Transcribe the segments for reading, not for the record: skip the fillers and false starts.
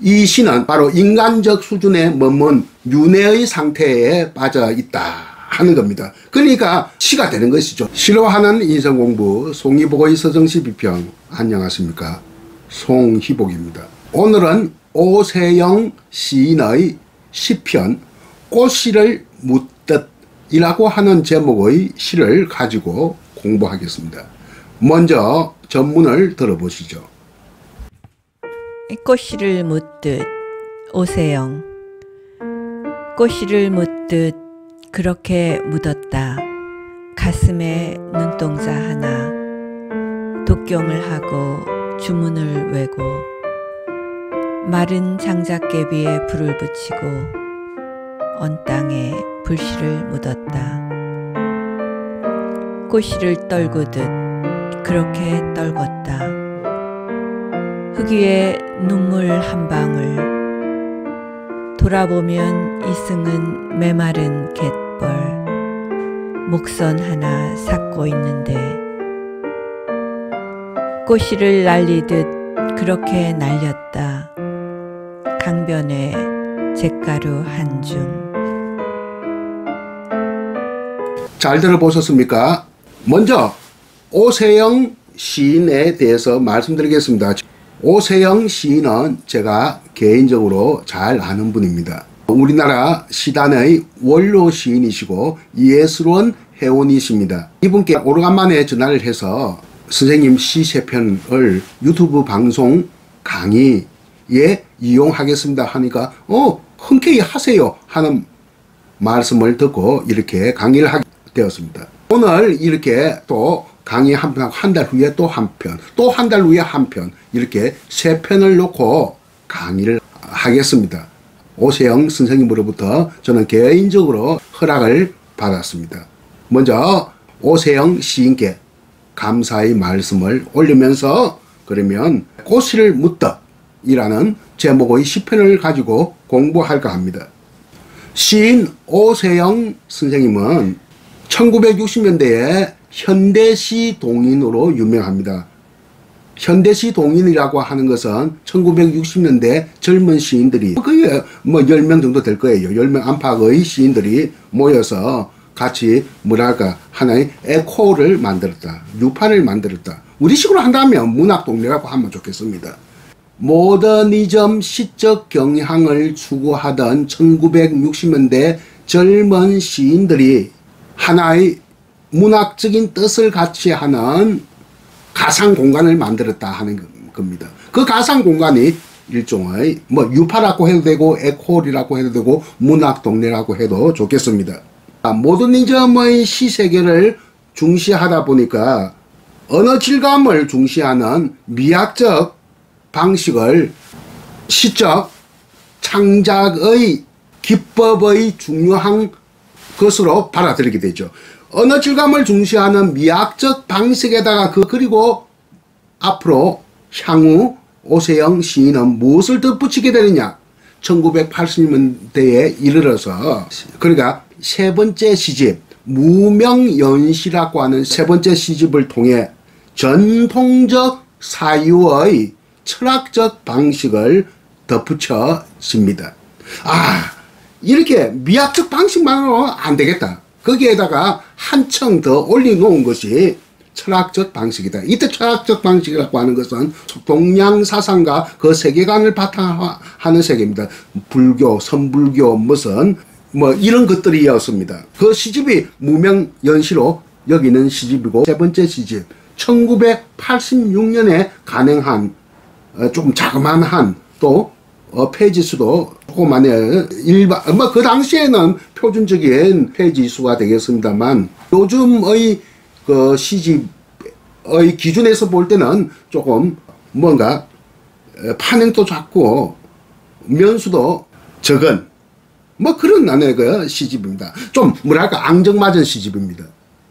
이 시는 바로 인간적 수준에 머문 윤회의 상태에 빠져 있다 하는 겁니다. 그러니까 시가 되는 것이죠. 시로 하는 인성공부 송희복의 서정시 비평. 안녕하십니까, 송희복입니다. 오늘은 오세영 시인의 시편 꽃씨를 묻듯 이라고 하는 제목의 시를 가지고 공부하겠습니다. 먼저 전문을 들어보시죠. 꽃씨를 묻듯. 오세영. 꽃씨를 묻듯 그렇게 묻었다. 가슴에 눈동자 하나. 독경을 하고 주문을 외고 마른 장작개비에 불을 붙이고 언 땅에 불씨를 묻었다. 꽃씨를 떨구듯 그렇게 떨궜다. 흙 위에 눈물 한 방울. 돌아보면 이승은 메마른 갯벌. 목선 하나 삭고 있는데 꽃씨를 날리듯 그렇게 날렸다. 강변에 잿가루 한 줌. 잘 들어보셨습니까? 먼저 오세영 시인에 대해서 말씀드리겠습니다. 오세영 시인은 제가 개인적으로 잘 아는 분입니다. 우리나라 시단의 원로 시인이시고 예술원 회원이십니다. 이분께 오래간만에 전화를 해서 선생님 시 세 편을 유튜브 방송 강의에 이용하겠습니다 하니까 흔쾌히 하세요 하는 말씀을 듣고 이렇게 강의를 하게 되었습니다. 오늘 이렇게 또 강의 한 편, 한 달 후에 또 한 편, 또 한 달 후에 한 편, 이렇게 세 편을 놓고 강의를 하겠습니다. 오세영 선생님으로부터 저는 개인적으로 허락을 받았습니다. 먼저 오세영 시인께 감사의 말씀을 올리면서 그러면 꽃씨를 묻듯 이라는 제목의 시편을 가지고 공부할까 합니다. 시인 오세영 선생님은 1960년대에 현대시 동인으로 유명합니다. 현대시 동인이라고 하는 것은 1960년대 젊은 시인들이 거의 10명 정도 될 거예요. 10명 안팎의 시인들이 모여서 같이 뭐랄까 하나의 에코를 만들었다. 유판을 만들었다. 우리식으로 한다면 문학동네라고 하면 좋겠습니다. 모더니즘 시적 경향을 추구하던 1960년대 젊은 시인들이 하나의 문학적인 뜻을 같이 하는 가상 공간을 만들었다 하는 겁니다. 그 가상 공간이 일종의 유파라고 해도 되고 에코홀이라고 해도 되고 문학동네라고 해도 좋겠습니다. 모더니즘의 시세계를 중시하다 보니까 언어 질감을 중시하는 미학적 방식을 시적 창작의 기법의 중요한 것으로 받아들이게 되죠. 언어 질감을 중시하는 미학적 방식에다가 그리고 앞으로 향후 오세영 시인은 무엇을 덧붙이게 되느냐. 1980년대에 이르러서 그러니까 세 번째 시집 무명연시라고 하는 세 번째 시집을 통해 전통적 사유의 철학적 방식을 덧붙여집니다. 이렇게 미학적 방식만으로 안 되겠다. 거기에다가 한층 더 올려놓은 것이 철학적 방식이다. 이때 철학적 방식이라고 하는 것은 동양 사상과 그 세계관을 바탕하는 세계입니다. 불교, 선불교, 이런 것들이었습니다. 그 시집이 무명연시로 여기는 시집이고, 세 번째 시집 1986년에 간행한 조금 자그만한 또 페이지 수도 조그만해요. 그 당시에는 표준적인 페이지 수가 되겠습니다만 요즘의 그 시집의 기준에서 볼 때는 조금 뭔가 판행도 작고 면수도 적은 그런 안에 그 시집입니다. 좀 뭐랄까 앙증맞은 시집입니다.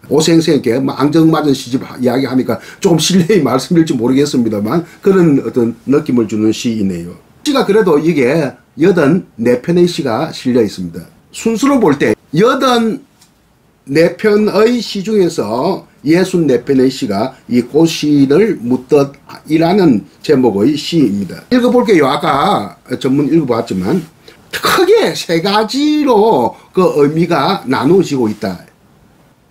오생생께 앙증맞은 시집 이야기하니까 조금 실례의 말씀일지 모르겠습니다만 그런 어떤 느낌을 주는 시이네요. 시가 그래도 이게 84편의 시가 실려 있습니다. 순수로 볼 때 84편의 시 중에서 64편의 시가 이 꽃씨를 묻듯이라는 제목의 시입니다. 읽어볼게요. 아까 전문 읽어봤지만 크게 세 가지로 그 의미가 나누어지고 있다.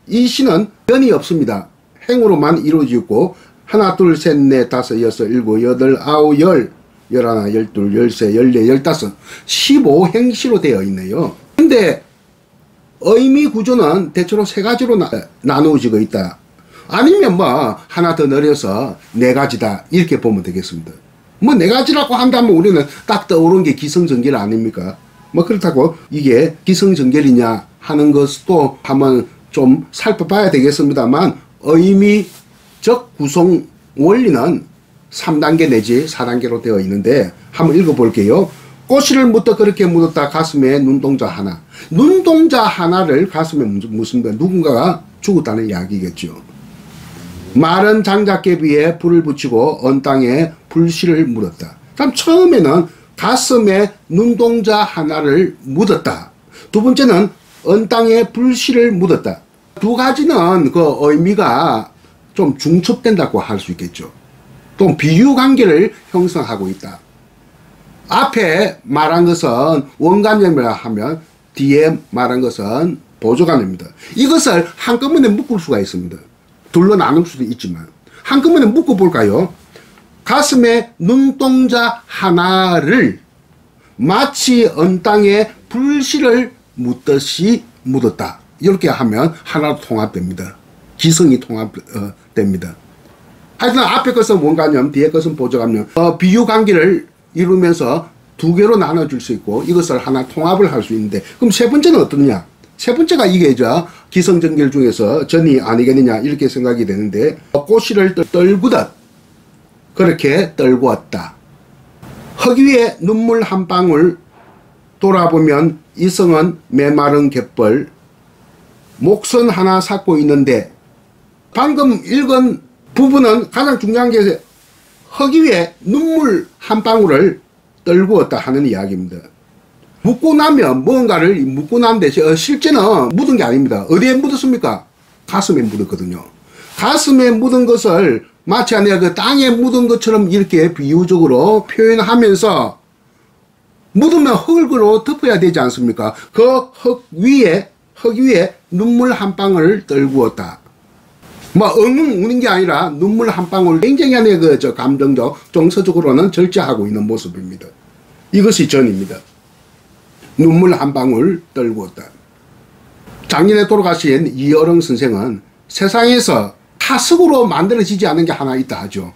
이 시는 변이 없습니다. 행으로만 이루어지고 하나, 둘, 셋, 넷, 다섯, 여섯, 일곱, 여덟, 아홉, 열, 열하나, 열둘, 열세, 열네, 열다섯 15행시로 되어 있네요. 근데 의미 구조는 대체로 세 가지로 나누어지고 있다. 아니면 뭐 하나 더 늘려서 네 가지다 이렇게 보면 되겠습니다. 뭐 네 가지라고 한다면 우리는 딱 떠오르는 게 기성전결 아닙니까? 뭐 그렇다고 이게 기성전결이냐 하는 것도 한번 좀 살펴봐야 되겠습니다만 의미적 구성 원리는 3단계 내지 4단계로 되어 있는데 한번 읽어볼게요. 꽃씨를 묻다 그렇게 묻었다 가슴에 눈동자 하나. 눈동자 하나를 가슴에 묻습니다. 누군가가 죽었다는 이야기겠죠. 마른 장작개 위에 불을 붙이고 언 땅에 불씨를 묻었다. 그럼 처음에는 가슴에 눈동자 하나를 묻었다. 두 번째는 언 땅에 불씨를 묻었다. 두 가지는 그 의미가 좀 중첩된다고 할 수 있겠죠. 또 비유 관계를 형성하고 있다. 앞에 말한 것은 원관념이라 하면 뒤에 말한 것은 보조관념입니다. 이것을 한꺼번에 묶을 수가 있습니다. 둘로 나눌 수도 있지만 한꺼번에 묶어볼까요? 가슴에 눈동자 하나를 마치 언 땅에 불씨를 묻듯이 묻었다. 이렇게 하면 하나로 통합됩니다. 기성이 통합됩니다. 하여튼 앞에 것은 원관념, 뒤에 것은 보조관념. 비유 관계를 이루면서 두 개로 나눠줄 수 있고 이것을 하나 통합을 할 수 있는데 그럼 세 번째는 어떠냐? 세 번째가 이게 기성전결 중에서 전이 아니겠느냐 이렇게 생각이 되는데 꽃씨를 떨구듯 그렇게 떨구었다. 흙 위에 눈물 한 방울 돌아보면 이성은 메마른 갯벌 목선 하나 삭고 있는데 방금 읽은 부분은 가장 중요한 게 흙 위에 눈물 한 방울을 떨구었다 하는 이야기입니다. 묻고 나면 뭔가를 묻고 난데 실제는 묻은 게 아닙니다. 어디에 묻었습니까? 가슴에 묻었거든요. 가슴에 묻은 것을 마치 내가 그 땅에 묻은 것처럼 이렇게 비유적으로 표현하면서 묻으면 흙으로 덮어야 되지 않습니까? 그 흙 위에 눈물 한 방울을 떨구었다. 뭐 엉엉 우는 게 아니라 눈물 한 방울 굉장히 감정적 정서적으로는 절제하고 있는 모습입니다. 이것이 전입니다. 눈물 한 방울 떨구었다. 작년에 돌아가신 이어령 선생은 세상에서 타석으로 만들어지지 않은 게 하나 있다 하죠.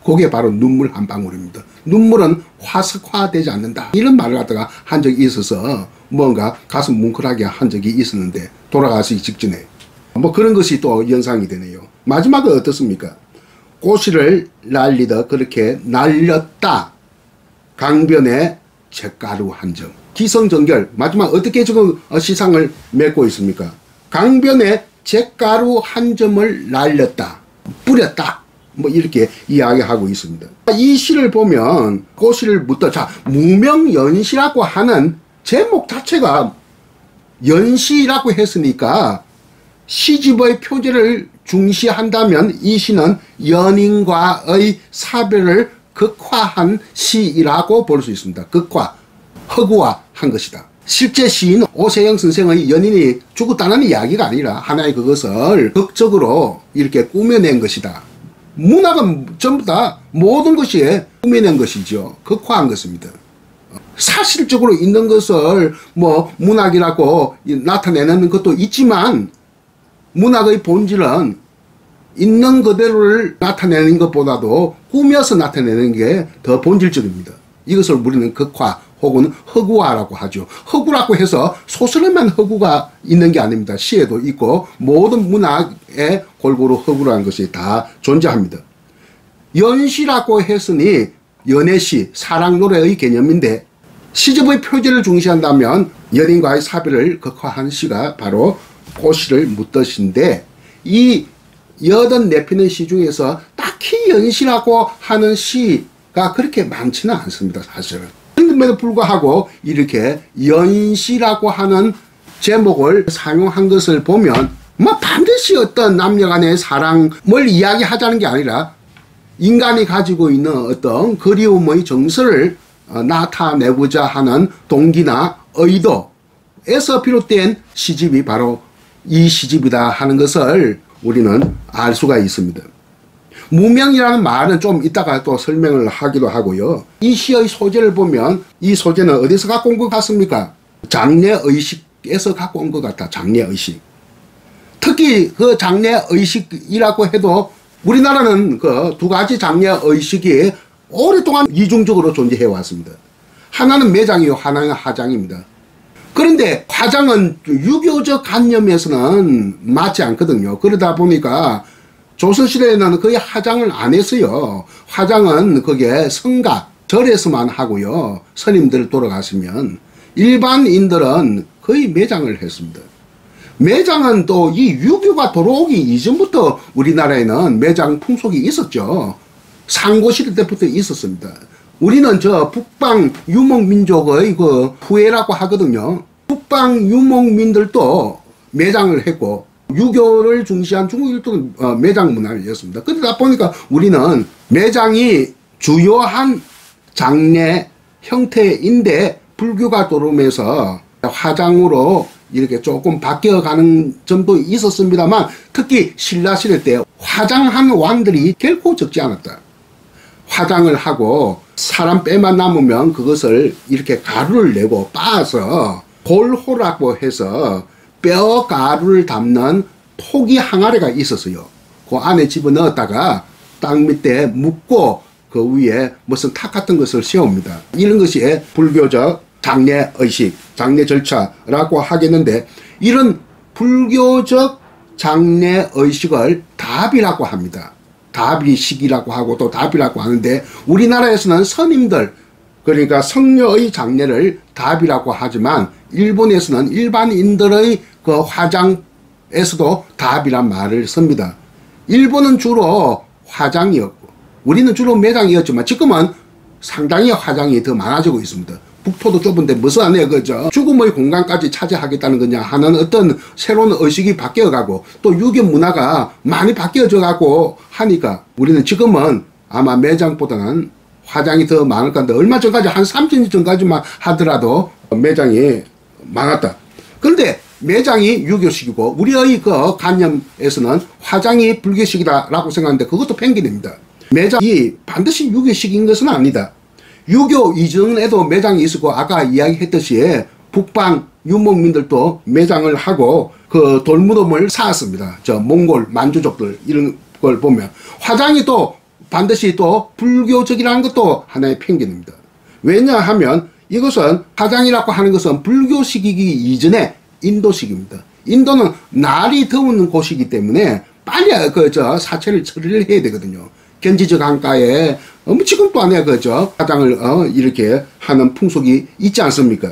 그게 바로 눈물 한 방울입니다. 눈물은 화석화되지 않는다. 이런 말을 갖다가 한 적이 있어서 뭔가 가슴 뭉클하게 한 적이 있었는데 돌아가시기 직전에 뭐 그런 것이 또 연상이 되네요. 마지막은 어떻습니까? 꽃씨를 날리듯 그렇게 날렸다. 강변에 잿가루 한 점. 기성전결 마지막 어떻게 지금 시상을 맺고 있습니까? 강변에 잿가루 한 점을 날렸다. 뿌렸다. 뭐 이렇게 이야기하고 있습니다. 이 시를 보면 꽃씨를 묻다. 자, 무명연시라고 하는 제목 자체가 연시라고 했으니까 시집의 표제를 중시한다면 이 시는 연인과의 사별을 극화한 시이라고 볼 수 있습니다. 극화, 허구화한 것이다. 실제 시인 오세영 선생의 연인이 죽었다는 이야기가 아니라 하나의 그것을 극적으로 이렇게 꾸며낸 것이다. 문학은 전부 다 모든 것이 꾸며낸 것이죠. 극화한 것입니다. 사실적으로 있는 것을 뭐 문학이라고 나타내는 것도 있지만 문학의 본질은 있는 그대로를 나타내는 것보다도 꾸며서 나타내는 게 더 본질적입니다. 이것을 우리는 극화 혹은 허구화라고 하죠. 허구라고 해서 소설에만 허구가 있는 게 아닙니다. 시에도 있고 모든 문학에 골고루 허구라는 것이 다 존재합니다. 연시라고 했으니 연애시, 사랑노래의 개념인데 시집의 표제를 중시한다면 연인과의 사별을 극화한 시가 바로 꽃씨를 묻듯인데 이 84편의 시 중에서 딱히 연시라고 하는 시가 그렇게 많지는 않습니다. 사실은. 그런데도 불구하고 이렇게 연시라고 하는 제목을 사용한 것을 보면 뭐 반드시 어떤 남녀 간의 사랑을 이야기하자는 게 아니라 인간이 가지고 있는 어떤 그리움의 정서를 나타내고자 하는 동기나 의도에서 비롯된 시집이 바로 이 시집이다 하는 것을 우리는 알 수가 있습니다. 무명이라는 말은 좀 이따가 또 설명을 하기도 하고요. 이 시의 소재를 보면 이 소재는 어디서 갖고 온 것 같습니까? 장례의식에서 갖고 온 것 같다. 장례의식. 특히 그 장례의식이라고 해도 우리나라는 그 두 가지 장례의식이 오랫동안 이중적으로 존재해 왔습니다. 하나는 매장이요, 하나는 화장입니다. 그런데 화장은 유교적 관념에서는 맞지 않거든요. 그러다 보니까 조선시대에는 거의 화장을 안 했어요. 화장은 그게 성가, 절에서만 하고요. 스님들 돌아가시면 일반인들은 거의 매장을 했습니다. 매장은 또 이 유교가 들어오기 이전부터 우리나라에는 매장 풍속이 있었죠. 상고시대 때부터 있었습니다. 우리는 저 북방 유목민족의 그 후예라고 하거든요. 북방 유목민들도 매장을 했고 유교를 중시한 중국일도 매장 문화였습니다. 그러다 보니까 우리는 매장이 주요한 장례 형태인데 불교가 들어오면서 화장으로 이렇게 조금 바뀌어가는 점도 있었습니다만 특히 신라시대 때 화장한 왕들이 결코 적지 않았다. 화장을 하고 사람 뼈만 남으면 그것을 이렇게 가루를 내고 빻아서 골호라고 해서 뼈 가루를 담는 토기 항아리가 있었어요. 그 안에 집어넣었다가 땅 밑에 묻고 그 위에 무슨 탁 같은 것을 세웁니다. 이런 것이 불교적 장례의식, 장례 절차라고 하겠는데 이런 불교적 장례의식을 답이라고 합니다. 답이식이라고 하고 또 답이라고 하는데 우리나라에서는 스님들 그러니까 성녀의 장례를 답이라고 하지만 일본에서는 일반인들의 그 화장에서도 답이란 말을 씁니다. 일본은 주로 화장이었고 우리는 주로 매장이었지만 지금은 상당히 화장이 더 많아지고 있습니다. 북토도 좁은데 무슨 안에 그죠? 죽음의 공간까지 차지하겠다는 거냐 하는 어떤 새로운 의식이 바뀌어가고 또 유교 문화가 많이 바뀌어져 가고 하니까 우리는 지금은 아마 매장보다는 화장이 더 많을 건데 얼마 전까지 한 3년 전까지만 하더라도 매장이 많았다. 그런데 매장이 유교식이고 우리의 그 관념에서는 화장이 불교식이다라고 생각하는데 그것도 편견입니다. 매장이 반드시 유교식인 것은 아니다. 유교 이전에도 매장이 있었고 아까 이야기했듯이 북방 유목민들도 매장을 하고 그 돌무덤을 쌓았습니다. 저 몽골 만주족들 이런 걸 보면 화장이 또 반드시 또 불교적이라는 것도 하나의 편견입니다. 왜냐하면 이것은 화장이라고 하는 것은 불교식이기 이전에 인도식입니다. 인도는 날이 더운 곳이기 때문에 빨리 저 사체를 처리를 해야 되거든요. 견지적 강가에 지금도 안에 그저 화장을 이렇게 하는 풍속이 있지 않습니까?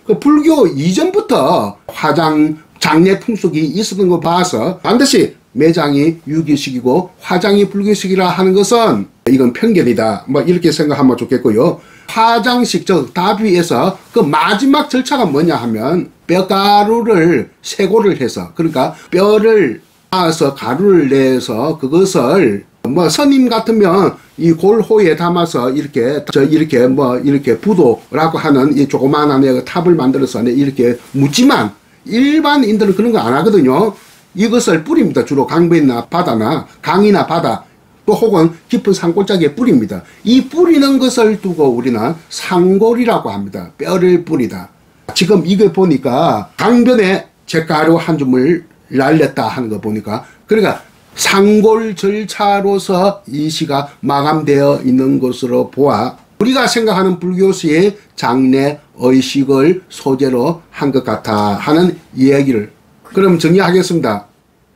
그 불교 이전부터 화장 장례 풍속이 있었던 거 봐서 반드시 매장이 유교식이고 화장이 불교식이라 하는 것은 이건 편견이다. 뭐 이렇게 생각하면 좋겠고요. 화장식 즉 다비에서 그 마지막 절차가 뭐냐 하면 뼈가루를 세고를 해서 그러니까 뼈를 빻아서 가루를 내서 그것을 뭐 스님 같으면 이 골호에 담아서 이렇게 이렇게 부도라고 하는 이 조그마한 탑을 만들어서 이렇게 묻지만 일반인들은 그런 거 안 하거든요. 이것을 뿌립니다. 주로 강변이나 바다나 강이나 바다 또 혹은 깊은 산골짜기에 뿌립니다. 이 뿌리는 것을 두고 우리는 상골이라고 합니다. 뼈를 뿌리다. 지금 이거 보니까 강변에 잿가루 한 줌을 날렸다 하는 거 보니까 그러니까 상골 절차로서 이 시가 마감되어 있는 것으로 보아 우리가 생각하는 불교시의 장례 의식을 소재로 한 것 같아 하는 이야기를 그럼 정리하겠습니다.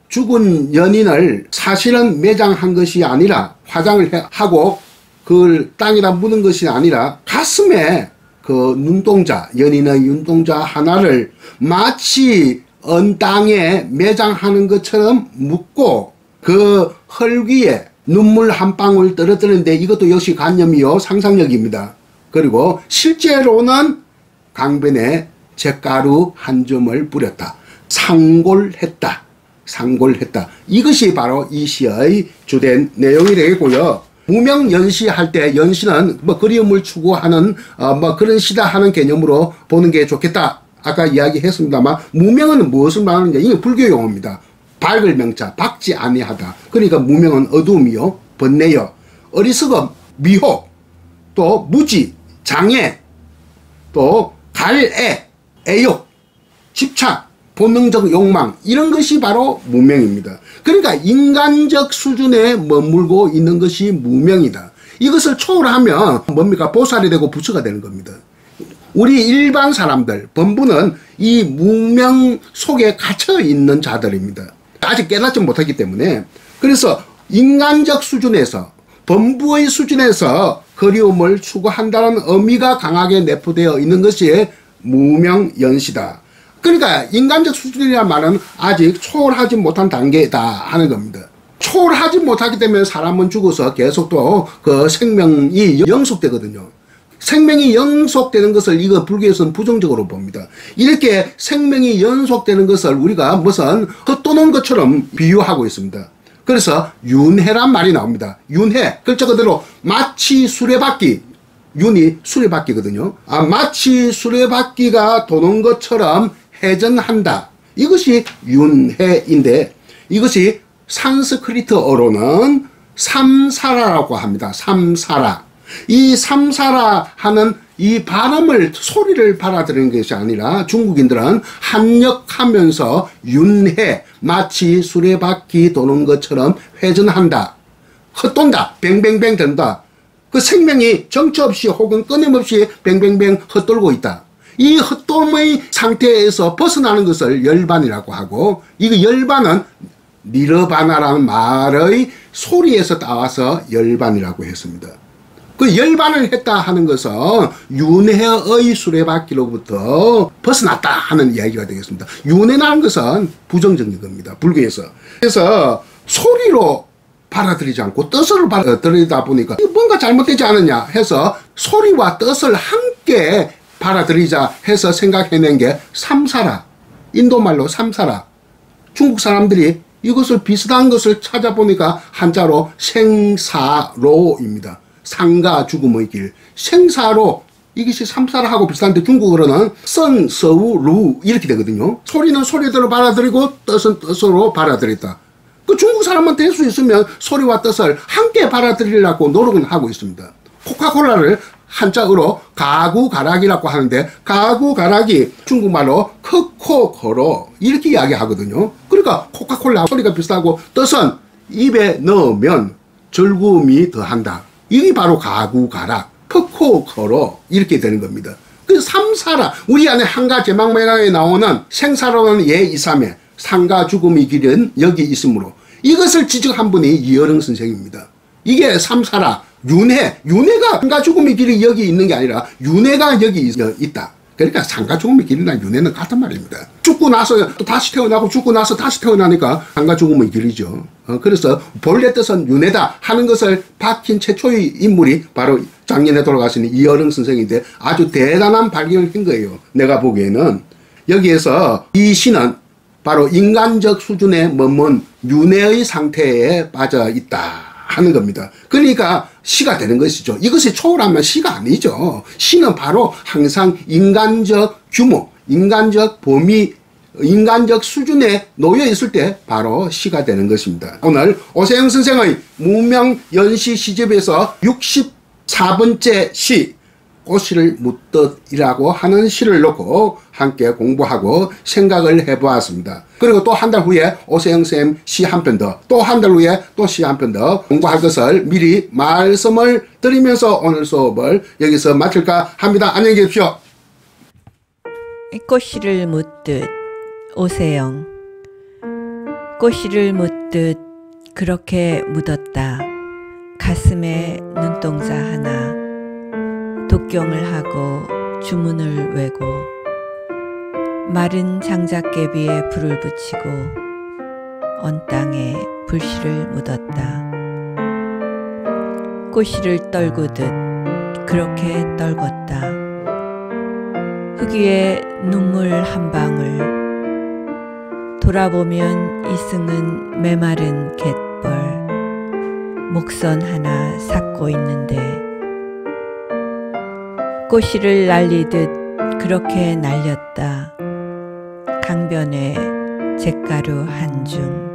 죽은 연인을 사실은 매장한 것이 아니라 화장을 하고 그걸 땅에다 묻은 것이 아니라 가슴에 그 눈동자 연인의 눈동자 하나를 마치 땅에 매장하는 것처럼 묻고 그 헐귀에 눈물 한 방울 떨어뜨리는데 이것도 역시 관념이요 상상력입니다. 그리고 실제로는 강변에 잿가루 한 점을 뿌렸다. 상골했다. 상고를 했다. 이것이 바로 이 시의 주된 내용이 되겠고요. 무명연시할 때 연시는 뭐 그리움을 추구하는 뭐 그런 시다 하는 개념으로 보는 게 좋겠다. 아까 이야기했습니다만 무명은 무엇을 말하느냐? 이게 불교 용어입니다. 밝을 명자, 밝지 아니하다. 그러니까 무명은 어두움이요, 번뇌요, 어리석음, 미혹, 또 무지, 장애, 또 갈애, 애욕, 집착, 본능적 욕망, 이런 것이 바로 무명입니다. 그러니까 인간적 수준에 머물고 있는 것이 무명이다. 이것을 초월하면 뭡니까? 보살이 되고 부처가 되는 겁니다. 우리 일반 사람들, 범부는 이 무명 속에 갇혀 있는 자들입니다. 아직 깨닫지 못하기 때문에. 그래서 인간적 수준에서, 범부의 수준에서 그리움을 추구한다는 의미가 강하게 내포되어 있는 것이 무명연시다. 그러니까 인간적 수준이라는 말은 아직 초월하지 못한 단계다 하는 겁니다. 초월하지 못하기 때문에 사람은 죽어서 계속 또 그 생명이 영속되거든요. 생명이 연속되는 것을 이거 불교에서는 부정적으로 봅니다. 이렇게 생명이 연속되는 것을 우리가 무슨 헛도는 것처럼 비유하고 있습니다. 그래서 윤회란 말이 나옵니다. 윤회, 글자 그대로 마치 수레바퀴, 윤이 수레바퀴거든요. 마치 수레바퀴가 도는 것처럼 회전한다. 이것이 윤회인데, 이것이 산스크리트어로는 삼사라라고 합니다. 삼사라. 이 삼사라 하는 이 발음을, 소리를 받아들이는 것이 아니라 중국인들은 합력하면서 윤회, 마치 수레바퀴 도는 것처럼 회전한다, 헛돈다, 뱅뱅뱅 된다. 그 생명이 정처 없이 혹은 끊임없이 뱅뱅뱅 헛돌고 있다. 이 헛돈의 상태에서 벗어나는 것을 열반이라고 하고, 이거 열반은 니르바나라는 말의 소리에서 따와서 열반이라고 했습니다. 그 열반을 했다 하는 것은 윤회의 수레바퀴로부터 벗어났다 하는 이야기가 되겠습니다. 윤회라는 것은 부정적인 겁니다. 불교에서. 그래서 소리로 받아들이지 않고 뜻을 받아들이다 보니까 뭔가 잘못되지 않느냐 해서 소리와 뜻을 함께 받아들이자 해서 생각해낸 게 삼사라. 인도말로 삼사라. 중국 사람들이 이것을 비슷한 것을 찾아보니까 한자로 생사로입니다. 상가 죽음의 길, 생사로, 이것이 삼사라하고 비슷한데 중국어로는 선, 서우, 루 이렇게 되거든요. 소리는 소리대로 받아들이고 뜻은 뜻으로 받아들였다. 그 중국 사람은 될 수 있으면 소리와 뜻을 함께 받아들이려고 노력은 하고 있습니다. 코카콜라를 한자어로 가구가락이라고 하는데, 가구가락이 중국말로 크코코로 이렇게 이야기하거든요. 그러니까 코카콜라 소리가 비슷하고 뜻은 입에 넣으면 즐거움이 더한다. 이게 바로 가구가락, 크코코로 이렇게 되는 겁니다. 그래서 삼사라, 우리 안에 한가 제망매가에 나오는 생사로는 예이삼에 상가 죽음의 길은 여기 있으므로, 이것을 지적한 분이 이어릉 선생입니다. 이게 삼사라, 윤회가 상가 죽음의 길이 여기 있는 게 아니라 윤회가 여기 있다. 그러니까 상가 죽음의 길이나 윤회는 같은 말입니다. 죽고 나서 또 다시 태어나고 죽고 나서 다시 태어나니까 상가 죽음의 길이죠. 그래서 본래 뜻은 윤회다 하는 것을 밝힌 최초의 인물이 바로 작년에 돌아가신 이어릉 선생인데, 아주 대단한 발견을 한 거예요. 내가 보기에는 여기에서 이 시는 바로 인간적 수준에 머문 윤회의 상태에 빠져 있다 하는 겁니다. 그러니까 시가 되는 것이죠. 이것이 초월하면 시가 아니죠. 시는 바로 항상 인간적 규모, 인간적 범위, 인간적 수준에 놓여 있을 때 바로 시가 되는 것입니다. 오늘 오세영 선생의 무명연시 시집에서 64번째 시, 꽃씨를 묻듯이라고 하는 시를 놓고 함께 공부하고 생각을 해보았습니다. 그리고 또 한 달 후에 오세영 쌤 시 한 편 더, 또 한 달 후에 또 시 한 편 더 공부할 것을 미리 말씀을 드리면서 오늘 수업을 여기서 마칠까 합니다. 안녕히 계십시오. 꽃씨를 묻듯 오세영. 꽃씨를 묻듯 그렇게 묻었다. 가슴에 눈동자 하나. 독경을 하고 주문을 외고 마른 장작개비에 불을 붙이고 언 땅에 불씨를 묻었다. 꽃씨를 떨구듯 그렇게 떨궜다. 흙 위에 눈물 한 방울, 돌아보면 이승은 메마른 갯벌, 목선 하나 삭고 있는데 꽃이를 날리듯 그렇게 날렸다. 강변에 잿가루 한 줌.